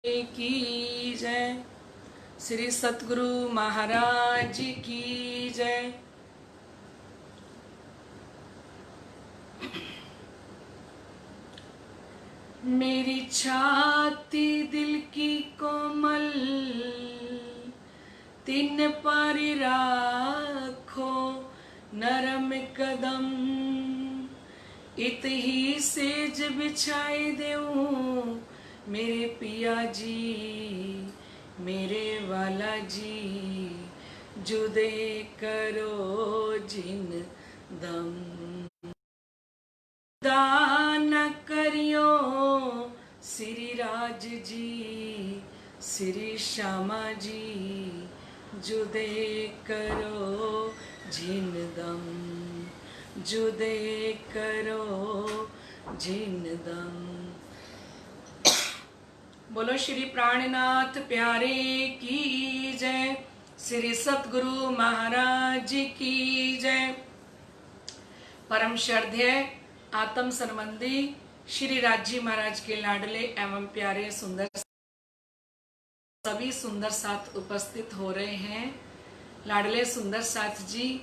की जय। श्री सतगुरु महाराज की जय। मेरी छाती दिल की कोमल, तीन पर राखो नरम कदम। इत ही सेज बिछाई देऊं मेरे पिया जी, मेरे वाला जी, जुदे करो जिन दम। दान करियो श्री राज जी, श्री श्यामा जी, जुदे करो जिन दम, जुदे करो जिन दम। बोलो श्री प्राणनाथ प्यारे की जय। श्री सतगुरु महाराज की जय। परम श्रद्धेय आत्म संबंधी श्री राजी महाराज के लाडले एवं प्यारे सुंदर सभी सुंदर साथ उपस्थित हो रहे हैं। लाडले सुंदर साथ जी,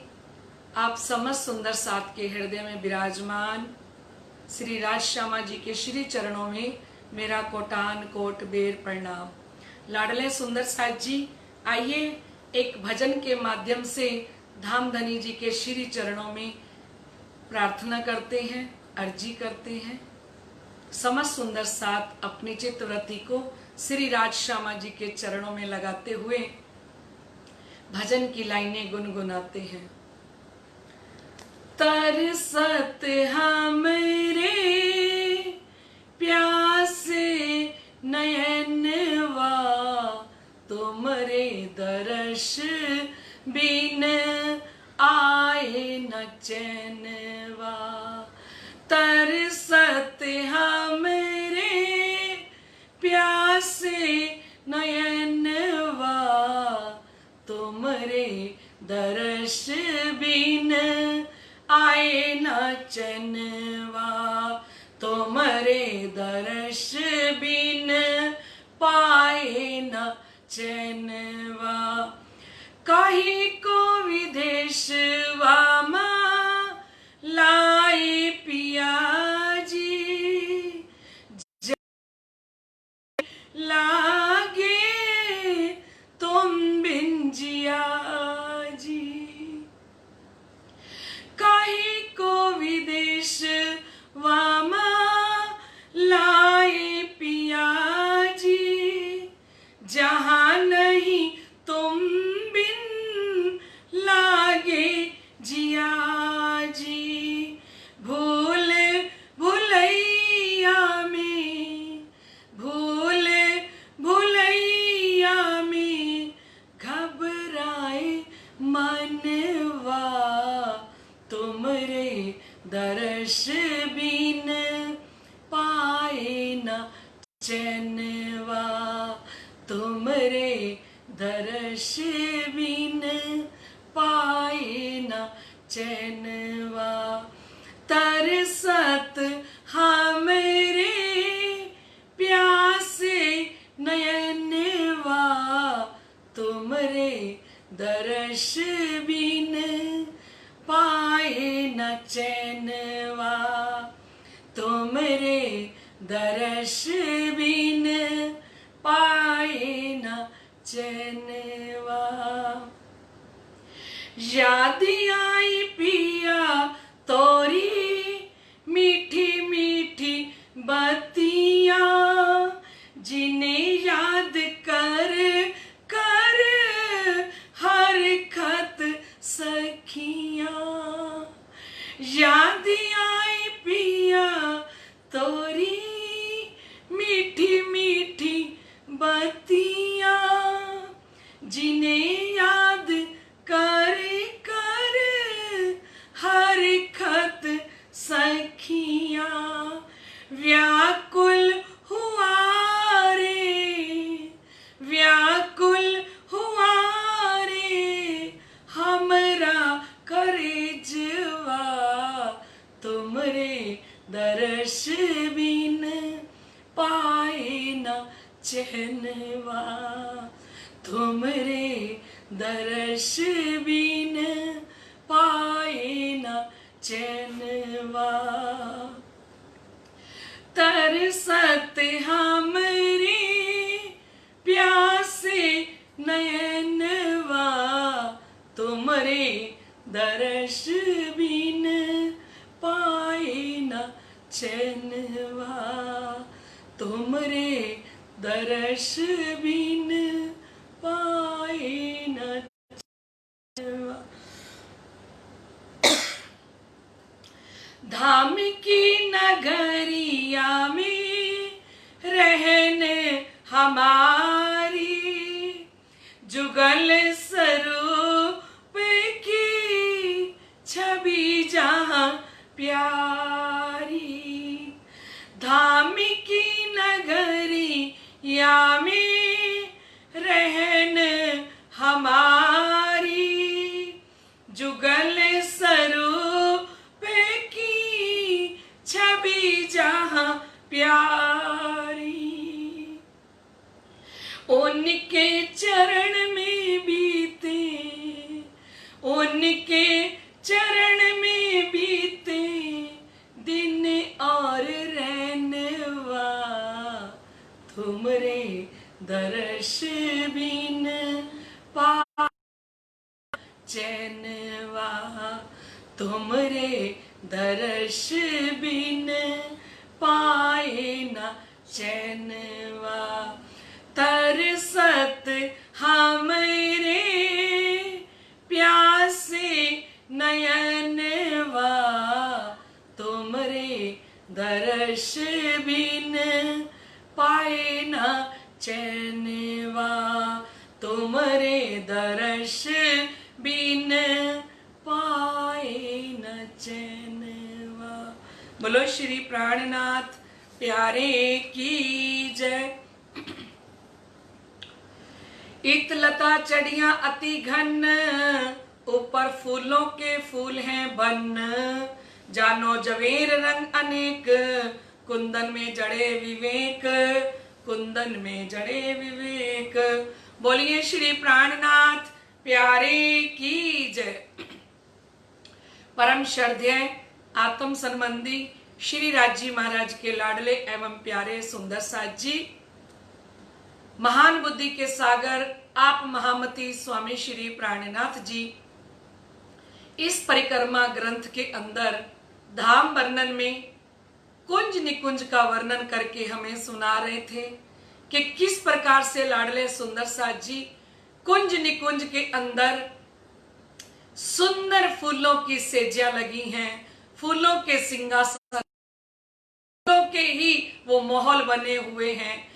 आप समस्त सुंदर साथ के हृदय में विराजमान श्री राज श्यामा जी के श्री चरणों में मेरा कोटान कोट बेर प्रणाम। लाडले सुंदर साथ जी, आइए एक भजन के माध्यम से धाम धनी जी के श्री चरणों में प्रार्थना करते हैं, अर्जी करते हैं। समस्त सुंदर साथ अपनी चित्तवृत्ति को श्री राज श्यामा जी के चरणों में लगाते हुए भजन की लाइनें गुनगुनाते हैं। तरसत हमरे प्यासे नयनवा, तुमरे दर्श बिन आए न चैनवा। तरसत हमरे प्यासे नयनवा, तुमरे दर्श बिन आए न चैनवा। तुमरे दर्श बिन पाए न चैनवा। काहे को विदेश वामा लाई पिया जी, लागे तुम बिन जिया जी। काहे को विदेश वामा लाए पिया जी, जहां नहीं तुम बिन लागे जिया जी। भूल भुलैया में, भूल भुलैया में घबराए मनवा। तुमरे दर्श बिन पाए न चैनवा। तुमरे दर्श बिन पाए न चैनवा। तरसत हमरे प्यासे नयनवा, तुमरे दर्श बिन पाए न चैनवा। तुमरे दर्श बिन पाए न चैनवा। याद आई पिया तोरी मीठी मीठी बतिया, जिन्हें याद कर कर हर खत सखिया। याद आई पिया तोरी मीठी मीठी बतिया, जिन्हें याद कर कर हर खत सखिया। व्याकुल हुआ रे चैनवा तुमरे दर्श बिन पाए न चैनवा। तरसत हमरे प्यासे नयनवा तुमरे दर्श बिन पाए न चैनवा तुमरे दर्श बिन पाए न चैनवा। धाम की नगरिया में रहन हमारी जुगल स्वरूप की छवि जहाँ प्यारी। धाम की नगरिया में रहन हमारी जुगल स्वरूप की छवि जहाँ प्यारी। उनके चरण में बीते उनके चरण में बीते दिन और रैनवा तुमरे दर्श बिन पा चैनवा तुमरे दर्श बिन पाए न चैनवा। तरसत हमरे प्यासे नयनवा तुमरे दर्श बिन पाए न चैनवा तुमरे दर्श बिन पाए न चैनवा। बोलो श्री प्राणनाथ प्यारे की जय। इत लता चढ़िया अति घन ऊपर फूलों के फूल हैं बन। जानो जवेर रंग अनेक कुंदन में जड़े विवेक कुंदन में जड़े विवेक। बोलिए श्री प्राणनाथ प्यारे की जय। परम श्रद्धेय आत्म संबंधी श्री राजी महाराज के लाडले एवं प्यारे सुंदर साथ जी, महान बुद्धि के सागर आप महामती स्वामी श्री प्राणनाथ जी इस परिक्रमा ग्रंथ के अंदर धाम वर्णन में कुंज निकुंज का वर्णन करके हमें सुना रहे थे कि किस प्रकार से लाडले सुंदर साथ जी कुंज निकुंज के अंदर सुंदर फूलों की सेजियां लगी हैं, फूलों के सिंहासन, फूलों के ही वो महल बने हुए हैं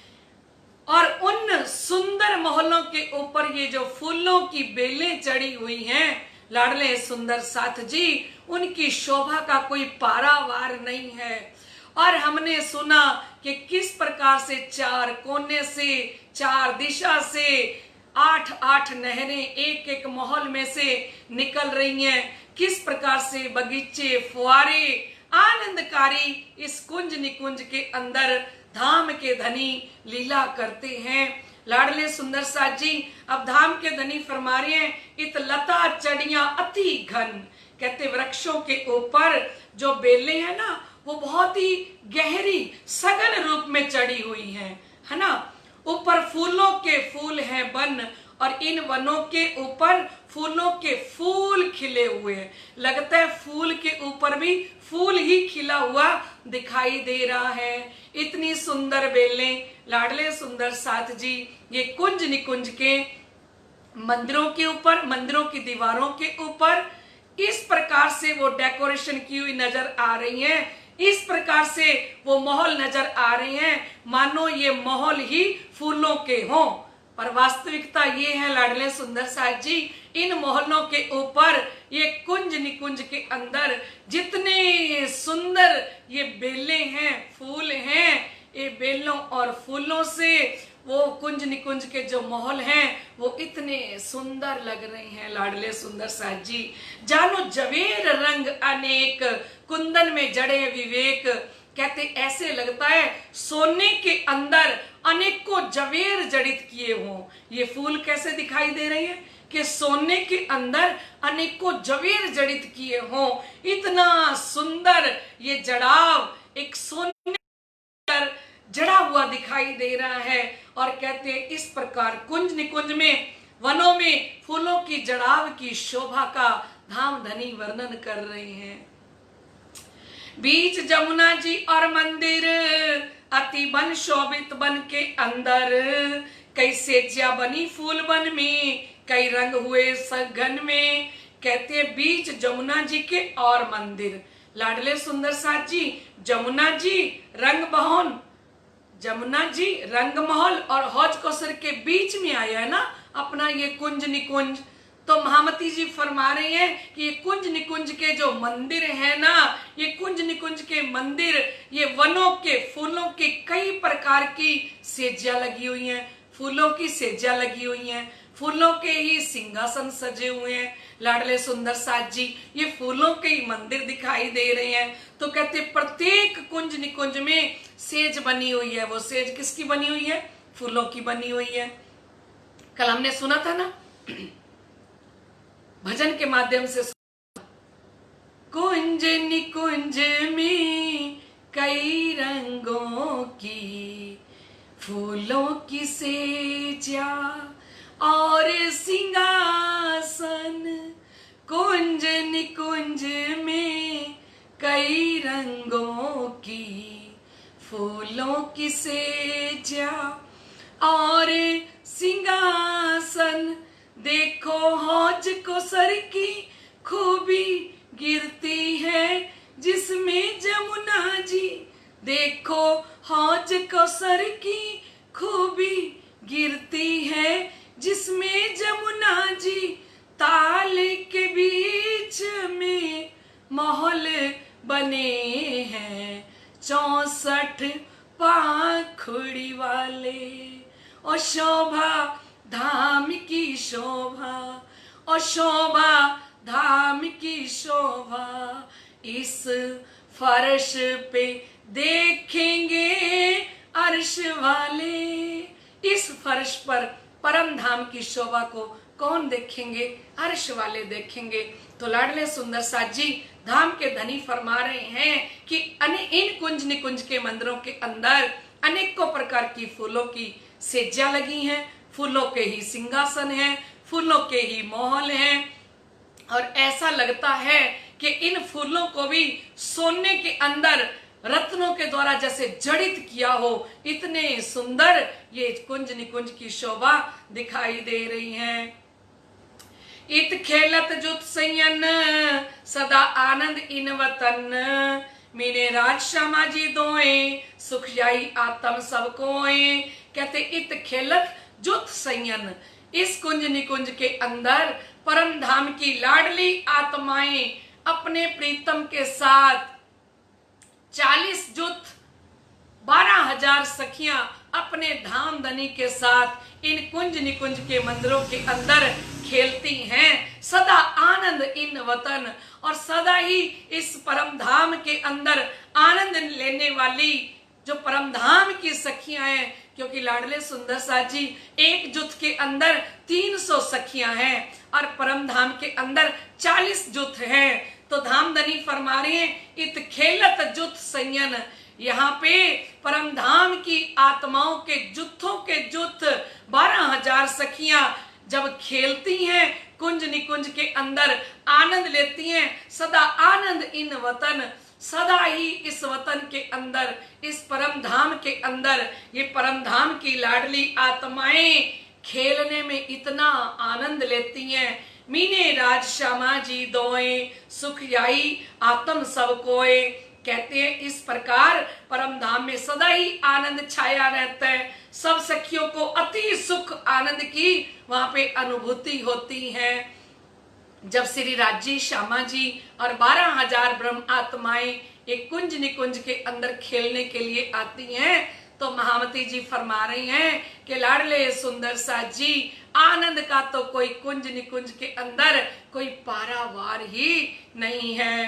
और उन सुंदर महलों के ऊपर ये जो फूलों की बेलें चढ़ी हुई हैं लाडले सुंदर साथ जी, उनकी शोभा का कोई पारावार नहीं है। और हमने सुना कि किस प्रकार से चार कोने से चार दिशा से 8-8 नहरें एक एक महल में से निकल रही हैं, किस प्रकार से बगीचे फुआरे आनंदकारी इस कुंज निकुंज के अंदर धाम के धनी लीला करते हैं। लाडले सुंदर साथ जी अब धाम के धनी फरमा रहे हैं, इत लता चढ़िया अति घन, कहते वृक्षों के ऊपर जो बेलें हैं ना वो बहुत ही गहरी सघन रूप में चढ़ी हुई हैं, है ना। ऊपर फूलों के फूल हैं वन और इन वनों के ऊपर फूलों के फूल खिले हुए हैं। लगता है फूल के ऊपर भी फूल ही खिला हुआ दिखाई दे रहा है। इतनी सुंदर बेलें लाडले सुंदर साथ जी ये कुंज निकुंज के मंदिरों के ऊपर, मंदिरों की दीवारों के ऊपर इस प्रकार से वो डेकोरेशन की हुई नजर आ रही है, इस प्रकार से वो महल नजर आ रहे हैं मानो ये महल ही फूलों के हों। पर वास्तविकता ये है लाडले सुंदर साथ जी, इन महलों के ऊपर ये कुंज निकुंज के अंदर जितने सुंदर ये बेलें हैं, फूल हैं, ये बेलों और फूलों से वो कुंज निकुंज के जो महल हैं वो इतने सुंदर लग रहे हैं लाडले सुंदर साथ जी। जानो जवेर रंग अनेक कुंदन में जड़े विवेक, कहते ऐसे लगता है सोने के अंदर अनेकों जवेर जड़ित किए हों। ये फूल कैसे दिखाई दे रहे हैं कि सोने के अंदर अनेकों जवेर जड़ित किए हों। इतना सुंदर ये जड़ाव एक सोने पर जड़ा हुआ दिखाई दे रहा है। और कहते हैं इस प्रकार कुंज निकुंज में, वनों में फूलों की जड़ाव की शोभा का धाम धनी वर्णन कर रहे हैं। बीच जमुना जी और मंदिर, अति बन शोभित बन के अंदर, कई सेज्या बनी फूल बन में, कई रंग हुए सघन में। कहते बीच जमुना जी के और मंदिर, लाडले सुंदर साथ जी जमुना जी रंग बहन, जमुना जी रंग महल और हौज कौसर के बीच में आया है ना अपना ये कुंज निकुंज। तो महामती जी फरमा रही हैं कि ये कुंज निकुंज के जो मंदिर है ना, ये कुंज निकुंज के मंदिर, ये वनों के फूलों के कई प्रकार की सेजिया लगी हुई हैं, फूलों की सेजिया लगी हुई हैं, फूलों के ही सिंहासन सजे हुए हैं। लाडले सुंदर साथ जी ये फूलों के ही मंदिर दिखाई दे रहे हैं। तो कहते प्रत्येक कुंज निकुंज में सेज बनी हुई है। वो सेज किसकी बनी हुई है? फूलों की बनी हुई है। कल हमने सुना था ना भजन के माध्यम से, कुंज निकुंज में कई रंगों की फूलों की सेजा और सिंहासन, कुंज निकुंज में कई रंगों की फूलों की सेजा और सिंहासन। देखो हौज कौसर की खूबी गिरती है जिसमें जमुना जी, देखो हौज कौसर की खूबी गिरती है जिसमें जमुना जी, ताल के बीच में महल बने हैं 64 पाखुड़ी वाले। और शोभा धाम की शोभा, और शोभा धाम की शोभा, इस फर्श पे देखेंगे अर्श वाले। इस फर्श पर परम धाम की शोभा को कौन देखेंगे? अर्श वाले देखेंगे। तो लाडले सुंदर साथ जी धाम के धनी फरमा रहे हैं कि इन कुंज निकुंज के मंदिरों के अंदर अनेकों प्रकार की फूलों की सेज्या लगी हैं, फूलों के ही सिंहासन हैं, फूलों के ही महल हैं। और ऐसा लगता है कि इन फूलों को भी सोने के अंदर रत्नों के द्वारा जैसे जड़ित किया हो, इतने सुंदर ये कुंज निकुंज की शोभा दिखाई दे रही है। इत खेलत जुत संयन सदा आनंद इन वतन, मीने राज श्यामा जी दोए सुख जाई आत्म सब कोए। कहते इत खेलत जुत संयन, इस कुंज निकुंज के अंदर परम धाम की लाडली आत्माएं अपने प्रीतम के साथ 40 जुत 12,000 सखियां अपने धाम धनी के साथ इन कुंज निकुंज के मंदिरों के अंदर खेलती हैं। सदा आनंद इन वतन, और सदा ही इस परम धाम के अंदर आनंद लेने वाली जो परम धाम की सखियां हैं, क्योंकि लाडले सुंदर साथ जी एक जुत के अंदर 300 सखियां हैं और परम धाम के अंदर 40 जुत हैं। तो धाम धनी फरमा रहे हैं इत खेलत जुत संयन, यहाँ पे परम धाम की आत्माओं के जुत्थों के जुत 12,000 सखियां जब खेलती हैं कुंज निकुंज के अंदर, आनंद लेती हैं। सदा आनंद इन वतन, सदा ही इस वतन के अंदर, इस परम धाम के अंदर ये परम धाम की लाडली आत्माएं खेलने में इतना आनंद लेती हैं। मीने राज श्यामा जी दोए सुख जाई आत्म सब कोए। कहते हैं इस प्रकार परम धाम में सदा ही आनंद छाया रहता है। सब सखियों को अति सुख आनंद की वहां पे अनुभूति होती है। जब श्री राजी श्यामा जी और 12,000 ब्रह्म आत्माएं एक कुंज निकुंज के अंदर खेलने के लिए आती हैं, तो महामती जी फरमा रही हैं कि लाडले सुंदर सा जी आनंद का तो कोई कुंज निकुंज के अंदर कोई पारावार ही नहीं है।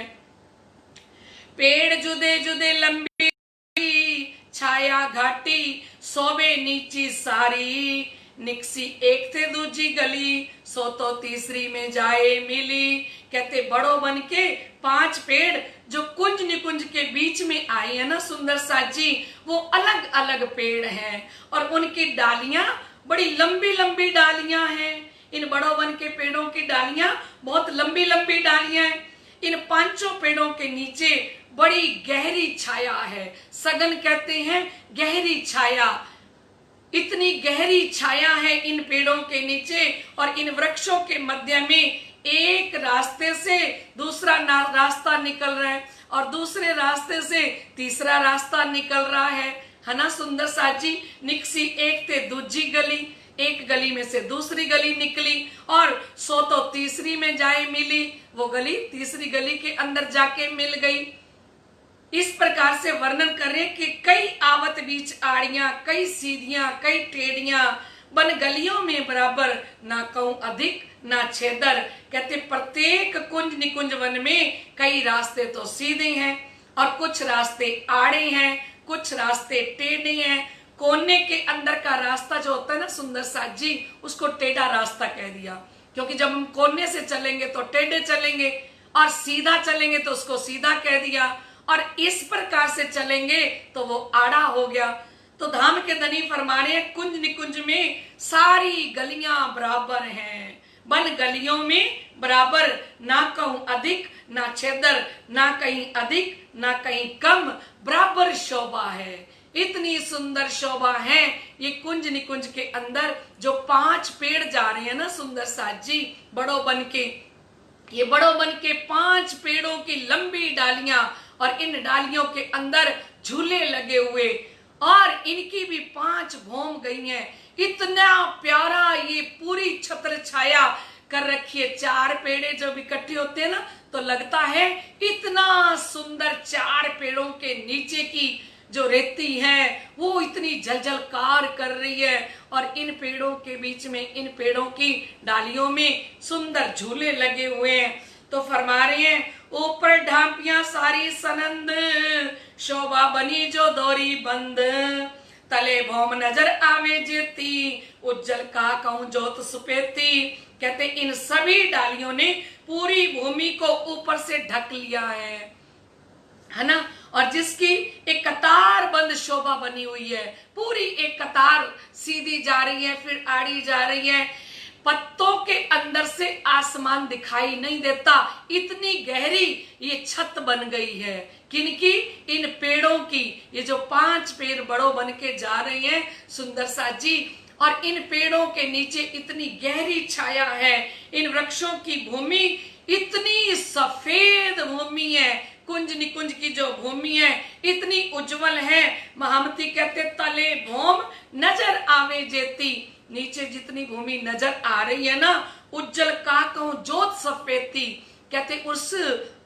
पेड़ जुदे जुदे लंबी छाया घाटी सोबे नीची सारी, निकसी एक थे दूजी गली सो तो तीसरी में जाए मिली। कहते बड़ो बन के 5 पेड़ जो कुंज निकुंज के बीच में आई है ना सुंदर साथ जी, वो अलग अलग पेड़ हैं और उनकी डालियां बड़ी लंबी लंबी डालियां हैं। इन बड़ो वन के पेड़ों की डालियां बहुत लंबी लंबी डालियां हैं। इन 5 पेड़ों के नीचे बड़ी गहरी छाया है। सघन कहते हैं गहरी छाया। इतनी गहरी छाया है इन पेड़ों के नीचे और इन वृक्षों के मध्य में एक रास्ते से दूसरा रास्ता निकल रहा है और दूसरे रास्ते से तीसरा रास्ता निकल रहा है ना सुंदर साथ जी। निकसी एक ते दूजी गली, एक गली में से दूसरी गली निकली और सो तो तीसरी में जाए मिली। वो गली तीसरी गली के अंदर जाके मिल गई। इस प्रकार से वर्णन कर रहे कि कई आवत बीच आड़ियां, कई सीधियां, कई टेढ़ियां, बन गलियों में बराबर, ना कहूं अधिक ना छेदर। कहते प्रत्येक कुंज निकुंज वन में कई रास्ते तो सीधे हैं और कुछ रास्ते आड़े हैं, कुछ रास्ते टेढ़े हैं। कोने के अंदर का रास्ता जो होता है ना सुंदर साथ जी, उसको टेढ़ा रास्ता कह दिया, क्योंकि जब हम कोने से चलेंगे तो टेढ़े चलेंगे और सीधा चलेंगे तो उसको सीधा कह दिया और इस प्रकार से चलेंगे तो वो आड़ा हो गया। तो धाम के धनी फरमा रहे हैं कुंज निकुंज में सारी गलियां बराबर हैं, बन गलियों में बराबर, ना कहूं अधिक ना छेदर, ना कहीं अधिक ना कहीं कम, बराबर शोभा है। इतनी सुंदर शोभा है ये कुंज निकुंज के अंदर। जो 5 पेड़ जा रहे हैं ना सुंदर साथ जी बड़ो बन के, ये बड़ो बन के 5 पेड़ों की लंबी डालियां और इन डालियों के अंदर झूले लगे हुए और इनकी भी 5 भौम गई हैं। इतना प्यारा ये पूरी छत्र छाया कर रखी है। 4 पेड़े जब इकट्ठे होते हैं ना तो लगता है इतना सुंदर। 4 पेड़ों के नीचे की जो रेती है वो इतनी जलजलकार कर रही है और इन पेड़ों के बीच में, इन पेड़ों की डालियों में सुंदर झूले लगे हुए हैं। तो फरमा रहे हैं ऊपर ढांपियां सारी सनंद, शोभा बनी जो दोरी बंद, तले भौम नजर आवे जेती, उज्जल का कहूं जोत सुपेती। कहते इन सभी डालियों ने पूरी भूमि को ऊपर से ढक लिया है ना, और जिसकी एक कतार बंद शोभा बनी हुई है। पूरी एक कतार सीधी जा रही है फिर आड़ी जा रही है। पत्तों के अंदर से आसमान दिखाई नहीं देता, इतनी गहरी ये छत बन गई है। किनकी? इन पेड़ों की। ये जो 5 पेड़ बड़ों बन के जा रहे हैं सुंदर साथ जी, और इन पेड़ों के नीचे इतनी गहरी छाया है। इन वृक्षों की भूमि इतनी सफेद भूमि है। कुंज निकुंज की जो भूमि है इतनी उज्जवल है। महामती कहते तले भौम नजर आवे जेती, नीचे जितनी भूमि नजर आ रही है ना, उज्जल का कहूं जोत सफेदी। कहते उस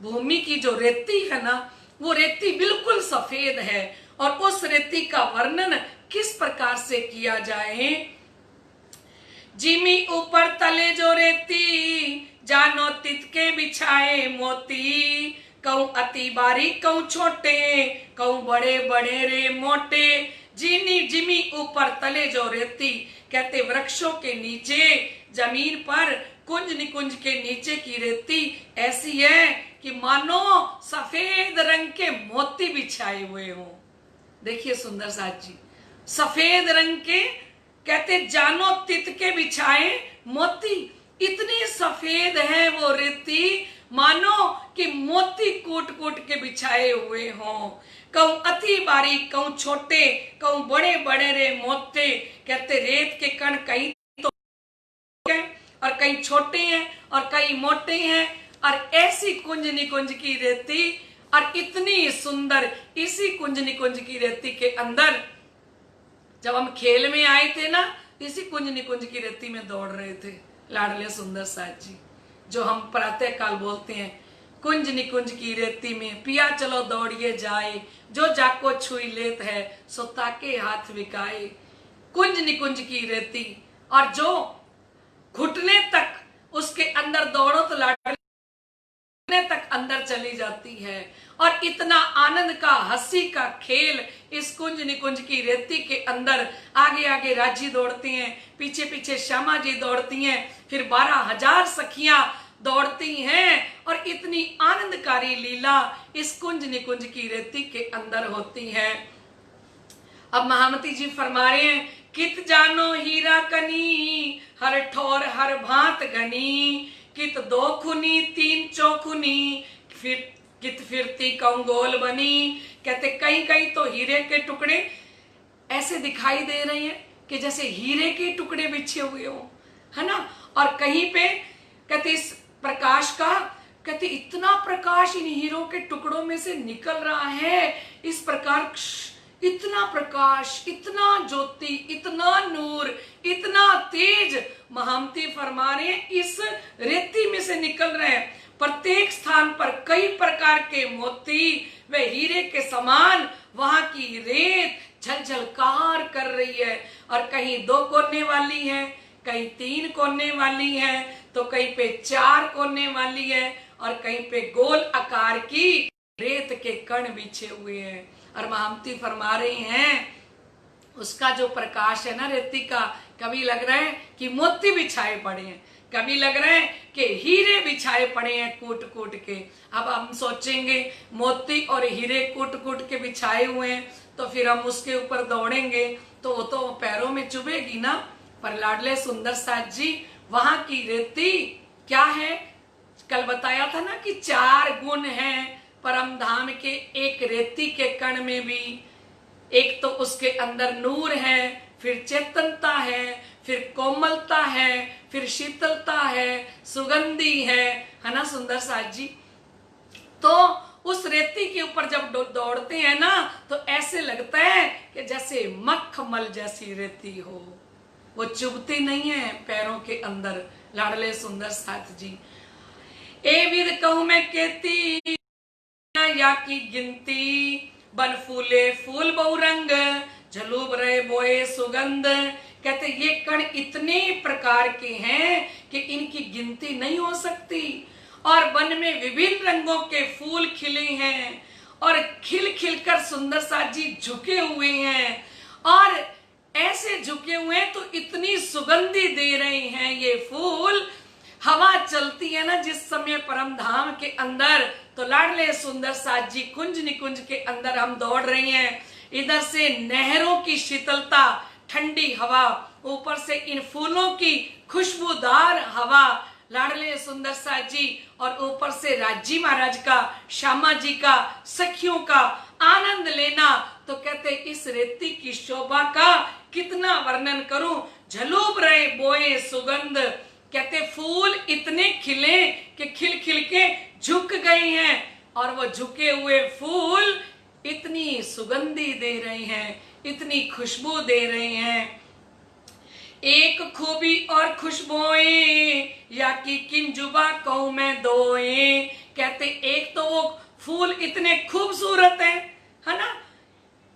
भूमि की जो रेती है ना, वो रेती बिल्कुल सफेद है। और उस रेती का वर्णन किस प्रकार से किया जाए? जिमी ऊपर तले जो रेती, जानो तितके बिछाए मोती, कहूं अति बारीक कहूं छोटे, कहूं बड़े बड़े रे मोटे। जिनी जिमी ऊपर तले जो रेती, कहते वृक्षों के नीचे जमीन पर कुंज निकुंज के नीचे की रेती ऐसी है कि मानो सफेद रंग के मोती बिछाए हुए हों। देखिए सुंदर साथ जी, सफेद रंग के, कहते जानो तितके बिछाए मोती। इतनी सफेद है वो रेती मानो कि मोती कूट कूट के बिछाए हुए हों। कहूं अति बारीक कहूं छोटे, कहूं बड़े बड़े रे मोटे। कहते रेत के कण कहीं तो हैं और कहीं छोटे हैं और कहीं मोटे हैं, और ऐसी कुंज निकुंज की रेती, और इतनी सुंदर। इसी कुंज निकुंज की रेती के अंदर जब हम खेल में आए थे ना, इसी कुंज निकुंज की रेती में दौड़ रहे थे लाडले सुंदर साथ जी। जो हम प्रातः काल बोलते हैं, कुंज निकुंज की रेती में पिया चलो दौड़िए जाए, जो जाको छुई लेत है सो ताके हाथ विकाए। कुंज निकुंज की रेती, और जो घुटने तक उसके अंदर दौड़ो तो लाडले तक अंदर चली जाती है। और इतना आनंद का, हंसी का खेल इस कुंज निकुंज की रेती के अंदर। आगे आगे राजी दौड़ते हैं, पीछे पीछे श्यामा जी दौड़ती हैं, फिर 12,000 सखियां दौड़ती हैं और इतनी आनंदकारी लीला इस कुंज निकुंज की रेती के अंदर होती है। अब महामती जी फरमा रहे हैं, कित जानो हीरा कनी, हर ठोर हर भांत घनी, कित दो खुनी तीन चौखुनी, फिर कित फिरती कंगोल बनी। कहते कहीं कहीं तो हीरे के टुकड़े ऐसे दिखाई दे रहे हैं कि जैसे हीरे के टुकड़े बिछे हुए हो, है ना। और कहीं पे कहते इस प्रकाश का, कहते इतना प्रकाश इन हीरों के टुकड़ों में से निकल रहा है, इस प्रकार इतना प्रकाश, इतना ज्योति, इतना नूर, इतना तेज महामती फरमा रहे हैं इस रेती में से निकल रहे हैं। प्रत्येक स्थान पर कई प्रकार के मोती व हीरे के समान वहां की रेत झलझलकार कर रही है। और कहीं 2 कोने वाली है, कहीं 3 कोने वाली है, तो कहीं पे 4 कोने वाली है, और कहीं पे गोल आकार की रेत के कण बिछे हुए हैं। और महामती फरमा रही हैं उसका जो प्रकाश है ना रेती का, कभी लग रहा है कि मोती बिछाए पड़े हैं, कभी लग रहा है कि हीरे बिछाए पड़े हैं कूट कूट के। अब हम सोचेंगे मोती और हीरे कूट कूट के बिछाए हुए हैं, तो फिर हम उसके ऊपर दौड़ेंगे तो वो तो पैरों में चुभेगी ना। पर लाडले सुंदर साथ जी वहां की रेती क्या है, कल बताया था ना कि 4 गुण हैं परम धाम के एक रेती के कण में भी। एक तो उसके अंदर नूर है, फिर चेतनता है, फिर कोमलता है, फिर शीतलता है, सुगंधी है ना सुंदर साथ जी। तो उस रेती के ऊपर जब दौड़ते हैं ना तो ऐसे लगता है कि जैसे मखमल जैसी रेती हो, वो चुभती नहीं है पैरों के अंदर। लाडले सुंदर साथ जी ए विद कहूं मैं कहती या की गिनती, बन फूले फूल बहुरंग, झलूब रहे बोए सुगंध। कहते ये कण इतने प्रकार के हैं कि इनकी गिनती नहीं हो सकती। और वन में विभिन्न रंगों के फूल खिले हैं और खिल खिलकर सुंदर साथ जी झुके हुए हैं, और ऐसे झुके हुए हैं तो इतनी सुगंधी दे रहे हैं ये फूल। हवा चलती है ना जिस समय परम धाम के अंदर, तो लाडले सुंदर साथ जी कुंज निकुंज के अंदर हम दौड़ रहे हैं। इधर से नहरों की शीतलता, ठंडी हवा, ऊपर से इन फूलों की खुशबूदार हवा, लाडले सुंदर साथ जी, और ऊपर से राजी महाराज का, श्यामा जी का, सखियों का आनंद लेना। तो कहते इस रेती की शोभा का कितना वर्णन करूं, झलूब रहे बोए सुगंध। कहते फूल इतने खिले कि खिल खिल के झुक गए हैं, और वो झुके हुए फूल इतनी सुगंधी दे रहे हैं, इतनी खुशबू दे रहे हैं। एक खूबी और खुशबुएं या कि किन जुबा कहूं मैं दोए। कहते एक तो वो फूल इतने खूबसूरत है ना,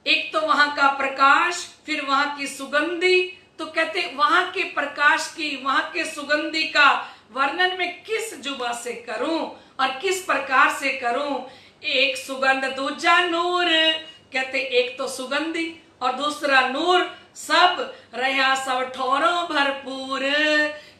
एक तो वहां का प्रकाश, फिर वहां की सुगंधी। तो कहते वहां के प्रकाश की, वहां के सुगंधी का वर्णन में किस जुबा से करूं और किस प्रकार से करूं। एक सुगंध दूजा नूर, कहते एक तो सुगंधी और दूसरा नूर, सब रहा सब ठोरों भरपूर।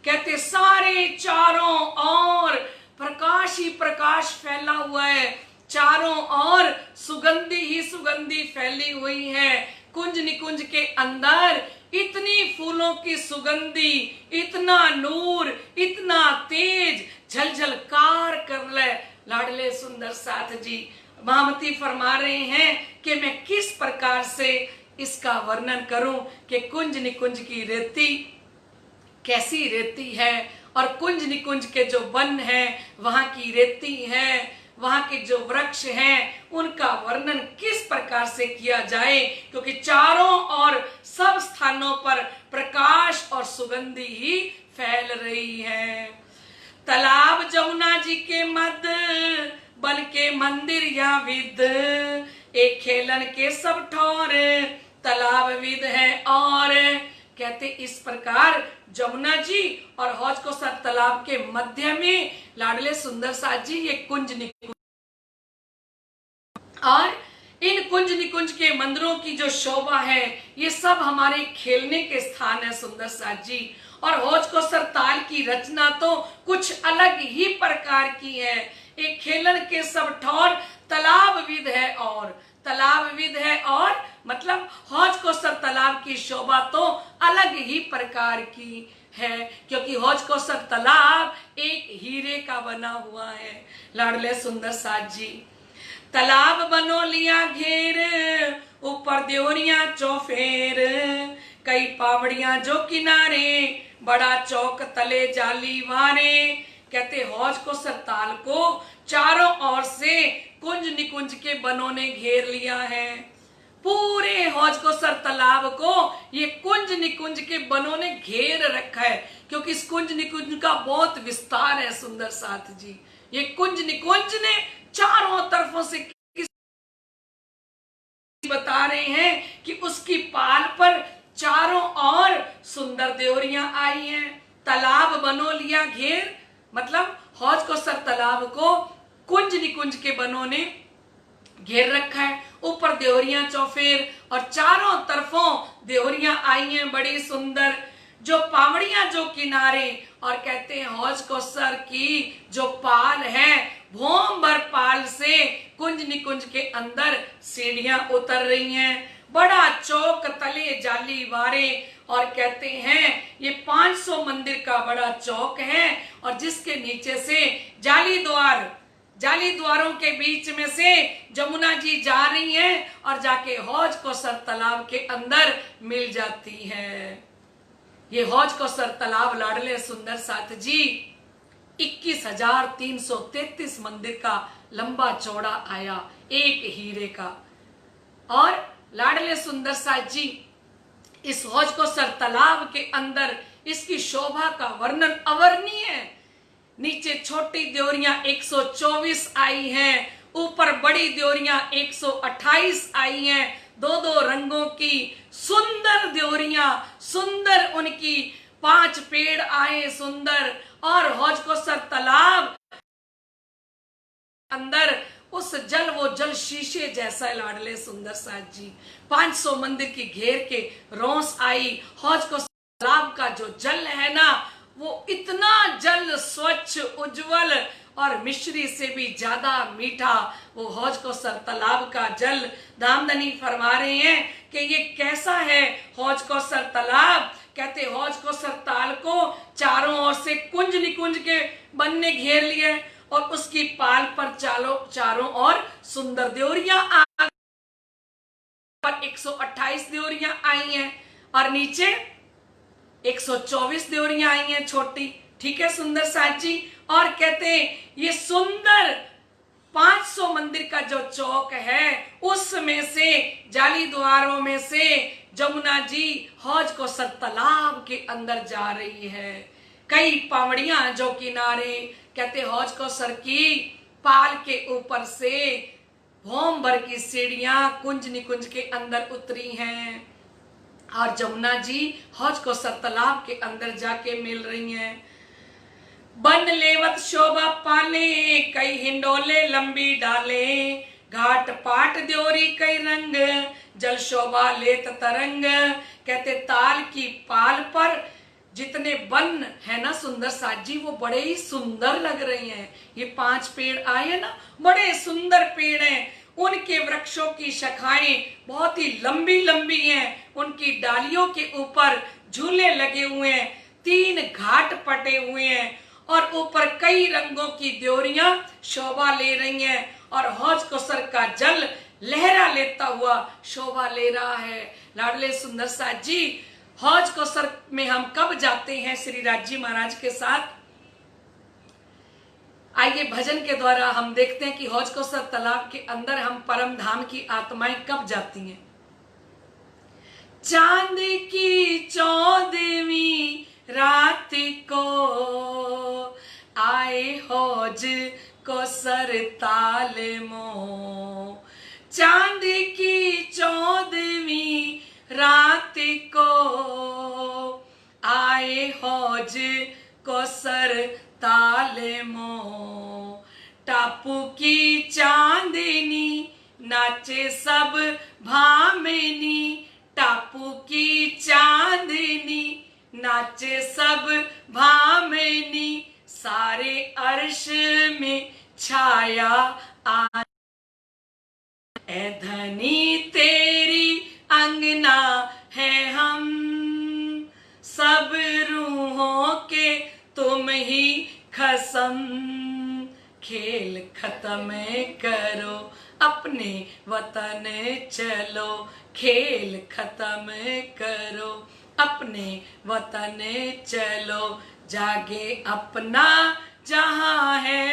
कहते सारे चारों ओर प्रकाश ही प्रकाश फैला हुआ है, चारों ओर सुगंधी ही सुगंधी फैली हुई है। कुंज निकुंज के अंदर इतनी फूलों की सुगंधी, इतना नूर, इतना तेज झलझलकार कर ले। लाडले सुंदर साथ जी महामती फरमा रहे हैं कि मैं किस प्रकार से इसका वर्णन करूं कि कुंज निकुंज की रेती कैसी रेती है, और कुंज निकुंज के जो वन है वहां की रेती है, वहां के जो वृक्ष हैं उनका वर्णन किस प्रकार से किया जाए, क्योंकि चारों और सब स्थानों पर प्रकाश और सुगंधी ही फैल रही है। तालाब जमुना जी के मध्य बन के मंदिर या विद, एक खेलन के सब ठौर तालाब विद है। और कहते इस प्रकार जमुना जी और हौज को सर तालाब के मध्य में लाडले सुंदर साथ जी ये कुंज निकुंज, और इन कुंज निकुंज के मंदिरों की जो शोभा है ये सब हमारे खेलने के स्थान है सुंदर साथ जी। और हौज को सर ताल की रचना तो कुछ अलग ही प्रकार की है। एक खेलन के सब ठौर तालाब विद है, और तालाब विद है, और मतलब हौज को सर तालाब की शोभा तो अलग ही प्रकार की है, क्योंकि हौज को सर तालाब एक हीरे का बना हुआ है। लाडले सुंदर साथ जी तालाब बनो लिया घेर, ऊपर देवरिया चौफेर, कई पावड़ियां जो किनारे, बड़ा चौक तले जाली वारे। कहते हौज को सर ताल को चारों ओर से कुंज निकुंज के बनों ने घेर लिया है। पूरे हौज को सर तालाब को ये कुंज निकुंज के बनों ने घेर रखा है, क्योंकि इस कुंज निकुंज का बहुत विस्तार है सुंदर साथ जी। ये कुंज निकुंज ने चारों तरफों से बता रहे हैं कि उसकी पाल पर चारों ओर सुंदर देवरियां आई हैं। तालाब बनो लिया घेर, मतलब हौज को सर तालाब को कुंज निकुंज के बनों ने घेर रखा है। ऊपर देवरियां चौफेर और चारों तरफों देवरियां आई हैं बड़ी सुंदर, जो पावड़ियां जो किनारे, और कहते हैं हौज को सर की जो पाल है भोम भर पाल से कुंज निकुंज के अंदर सीढ़ियां उतर रही हैं। बड़ा चौक तले जाली वारे, और कहते हैं ये 500 मंदिर का बड़ा चौक है, और जिसके नीचे से जाली द्वारों के बीच में से जमुना जी जा रही हैं और जाके हौज को सर तालाब के अंदर मिल जाती है। ये हौज को सर तालाब लाडले सुंदर साथ जी 21,333 मंदिर का लंबा चौड़ा आया, एक हीरे का। और लाडले सुंदर साथ जी इस हौज को सर तालाब के अंदर इसकी शोभा का वर्णन अवर्णनीय है। नीचे छोटी देवरियां 124 आई हैं, ऊपर बड़ी देवरियां 128 आई हैं। दो दो रंगों की सुंदर देवरियां, सुंदर उनकी 5 पेड़ आए सुंदर, और हौज को सर तालाब अंदर उस जल, वो जल शीशे जैसा लाडले सुंदर साथ जी। 500 मंदिर की घेर के रोंस आई। हौज को तालाब का जो जल है ना, वो इतना जल स्वच्छ उज्जवल और मिश्री से भी ज्यादा मीठा, वो हौज को सर तालाब का जल। दामदनी फरमा रहे हैं कि ये कैसा है हौज को सर तालाब। कहते हौज को सर ताल को चारों ओर से कुंज निकुंज के बनने घेर लिए, और उसकी पाल पर चारों ओर सुंदर देवरियां पर 128 देवरियां आई हैं, और नीचे 124 देवरियां आई हैं छोटी। ठीक है सुंदर साथ जी। और कहते हैं ये सुंदर 500 मंदिर का जो चौक है उसमें से जाली द्वारों में से जमुना जी हौज को सर तालाब के अंदर जा रही है। कई पावड़ियां जो किनारे, कहते हौज को सर की पाल के ऊपर से भोम भर की सीढ़ियां कुंज निकुंज के अंदर उतरी हैं, और जमुना जी हौज को सर तालाब के अंदर जाके मिल रही हैं। बन लेवत शोभा पाले, कई हिंडोले लंबी डाले, घाट पाट द्योरी कई रंग, जल शोभा लेत तरंग। कहते ताल की पाल पर जितने वन है ना सुंदर साथ जी, वो बड़े ही सुंदर लग रहे हैं। ये 5 पेड़ आए हैं ना, बड़े सुंदर पेड़ हैं। उनके वृक्षों की शाखाएं बहुत ही लंबी लंबी हैं, उनकी डालियों के ऊपर झूले लगे हुए हैं, 3 घाट पटे हुए हैं, और ऊपर कई रंगों की द्योरियां शोभा ले रही हैं, और हौज को सर का जल लहरा लेता हुआ शोभा ले रहा है। लाडले सुंदर साथ जी हौज को सर में हम कब जाते हैं श्री राज जी महाराज के साथ? आइए भजन के द्वारा हम देखते हैं कि हौज को सर तालाब के अंदर हम परम धाम की आत्माएं कब जाती हैं। चांद की 14वीं रात को आए हौज को सर ताल मो, चांद की 14वीं रात को आए हौज को सर ताले मो, टापू की चांदनी नाचे सब भामिनी, टापू की चांदनी नाचे सब भामिनी, सारे अर्श में छाया आ, ए धनी तेरी अंगना है हम, सब रूहों के तुम ही खसम, खेल खत्म करो अपने वतन चलो, खेल खत्म करो अपने वतन चलो, जागे अपना जहां है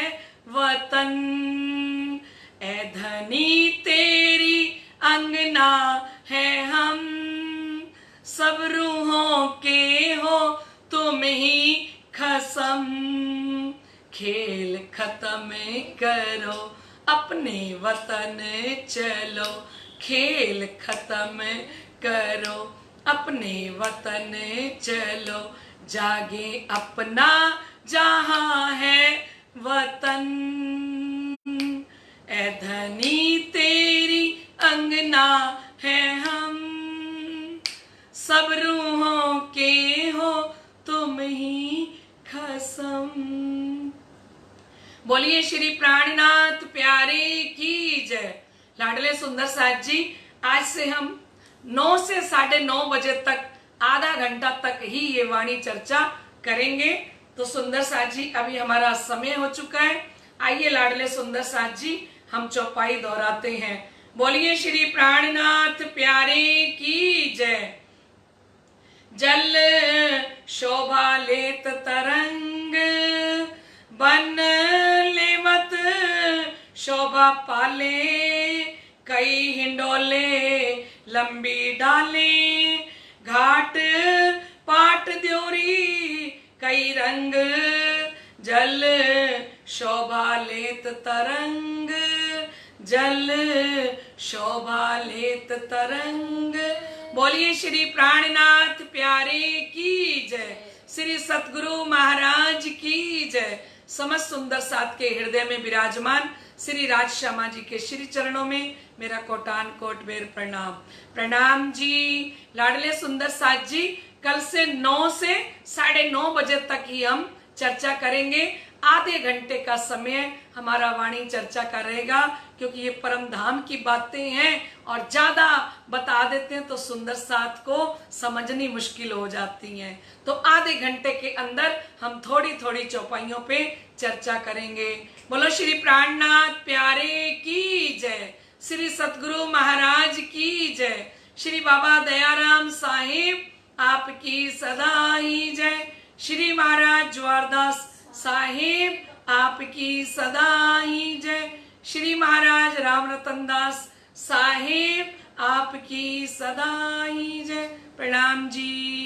वतन, ए धनी तेरी अंगना है हम, सब रूहों के हो तुम ही खसम, खेल खत्म करो अपने वतन चलो, खेल खत्म करो अपने वतन चलो, जागे अपना जहां है वतन, ए धनी तेरी अंगना है हम, सब रूहों के हो तुम ही खसम। बोलिए श्री प्राणनाथ प्यारे की जय। लाडले सुंदर साथ जी, आज से हम 9 से 9:30 बजे तक आधा घंटा तक ही ये वाणी चर्चा करेंगे। तो सुंदर साथ जी, अभी हमारा समय हो चुका है। आइए लाडले सुंदर साथ जी, हम चौपाई दोहराते हैं। बोलिए श्री प्राणनाथ प्यारे की जय। जल शोभा लेत तरंग, बन लेवत शोभा पाले, कई हिंडोले लंबी डाले, घाट पाट द्योरी कई रंग, जल शोभा लेत तरंग, जल शोभा लेत तरंग। बोलिए श्री प्राणनाथ प्यारे की जय। श्री सतगुरु महाराज की जय। समस्त सुंदर साथ के हृदय में विराजमान श्री राज श्यामा जी के श्री चरणों में मेरा कोटान कोट बेर प्रणाम। प्रणाम जी। लाडले सुंदर साथ जी, कल से 9 से 9:30 बजे तक ही हम चर्चा करेंगे। आधे घंटे का समय हमारा वाणी चर्चा का रहेगा, क्योंकि ये परम धाम की बातें हैं और ज्यादा बता देते हैं तो सुंदर साथ को समझनी मुश्किल हो जाती हैं। तो आधे घंटे के अंदर हम थोड़ी थोड़ी चौपाइयों पे चर्चा करेंगे। बोलो श्री प्राणनाथ प्यारे की जय। श्री सतगुरु महाराज की जय। श्री बाबा दयाराम साहिब आपकी सदा ही जय। श्री महाराज ज्वारदास साहिब आपकी सदा ही जय। श्री महाराज राम रतन दास साहिब आपकी सदा ही जय। प्रणाम जी।